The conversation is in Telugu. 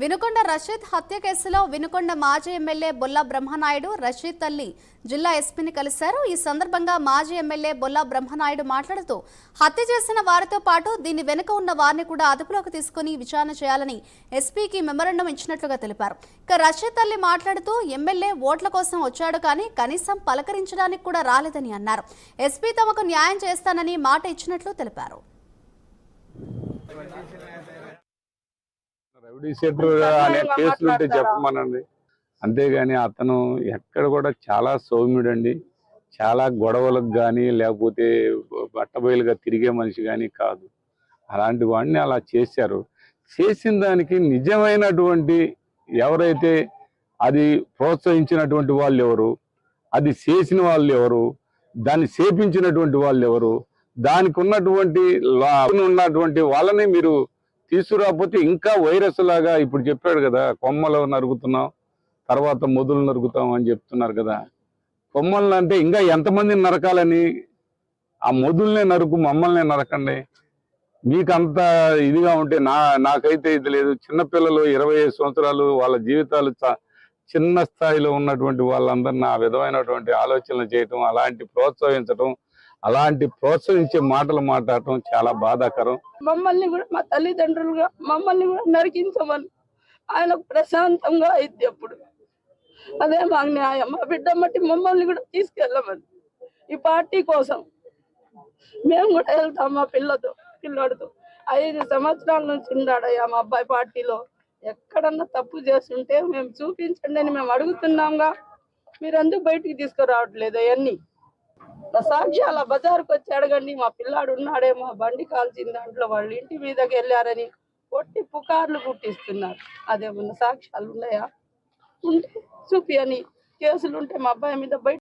వినుకొండ రషీద్ హత్య కేసులో వినుకొండ మాజీ ఎమ్మెల్యే బొల్లా బ్రహ్మనాయుడు రషీద్ తల్లి జిల్లా ఎస్పీని కలిశారు. ఈ సందర్భంగా మాజీ ఎమ్మెల్యే బొల్లా బ్రహ్మనాయుడు మాట్లాడుతూ హత్య చేసిన వారితో పాటు దీని వెనుక ఉన్న వారిని కూడా అదుపులోకి తీసుకుని విచారణ చేయాలని ఎస్పీకి మెమరాండం ఇచ్చినట్లుగా తెలిపారు. ఇక రషీద్ తల్లి మాట్లాడుతూ ఎమ్మెల్యే ఓట్ల కోసం వచ్చాడు కానీ కనీసం పలకరించడానికి కూడా రాలేదని అన్నారు. ఎస్పీ తమకు న్యాయం చేస్తానని మాట ఇచ్చినట్లు తెలిపారు. రౌడీ షీటర్ అనే కేసులు ఉంటే చెప్పమనండి. అంతేగాని అతను ఎక్కడ కూడా చాలా సౌమ్యుడండి. చాలా గొడవలకు కానీ లేకపోతే బట్టబయలుగా తిరిగే మనిషి కానీ కాదు. అలాంటి వాడిని అలా చేశారు. చేసిన దానికి నిజమైనటువంటి ఎవరైతే అది ప్రోత్సహించినటువంటి వాళ్ళు ఎవరు, అది చేసిన వాళ్ళు ఎవరు, దాన్ని చేపించినటువంటి వాళ్ళు ఎవరు, దానికి ఉన్నటువంటి వాళ్ళని మీరు తీసుకురాకపోతే ఇంకా వైరస్ లాగా ఇప్పుడు చెప్పాడు కదా, కొమ్మలు నరుగుతున్నాం తర్వాత మొదలు నరుగుతాం అని చెప్తున్నారు కదా. కొమ్మలు అంటే ఇంకా ఎంతమందిని నరకాలని? ఆ మొదలునే నరుకు, మమ్మల్నే నరకండి. మీకు అంత ఇదిగా ఉంటే నాకైతే ఇది లేదు. చిన్నపిల్లలు 25 సంవత్సరాలు వాళ్ళ జీవితాలు చిన్న స్థాయిలో ఉన్నటువంటి వాళ్ళందరినీ ఆ విధమైనటువంటి ఆలోచనలు చేయటం, అలాంటి ప్రోత్సహించడం, అలాంటి ప్రోత్సహించే మాటలు మాట్లాడటం చాలా బాధాకరం. మమ్మల్ని కూడా మా తల్లిదండ్రులుగా మమ్మల్ని కూడా నరికించమని ఆయనకు ప్రశాంతంగా అయింది. అప్పుడు అదే మాకు న్యాయం. మా బిడ్డ మట్టి మమ్మల్ని కూడా తీసుకెళ్ళమని ఈ పార్టీ కోసం మేము కూడా వెళ్తాం. మా పిల్లాడితో 5 సంవత్సరాల నుంచి ఉన్నాడయ్యా మా అబ్బాయి పార్టీలో. ఎక్కడన్నా తప్పు చేస్తుంటే మేము చూపించండి అని మేము అడుగుతున్నాంగా. మీరు ఎందుకు బయటికి తీసుకురావట్లేదు? అవన్నీ సాక్ష్యాల బజారుకు వచ్చి అడగండి. మా పిల్లాడు ఉన్నాడేమో, బండి కాల్చిన దాంట్లో వాళ్ళ ఇంటి మీదకి వెళ్ళారని కొట్టి పుకార్లు పుట్టిస్తున్నారు. అదేమన్నా సాక్ష్యాలు ఉన్నాయా? ఉంటే చూపి అని కేసులు ఉంటే మా అబ్బాయి మీద బయట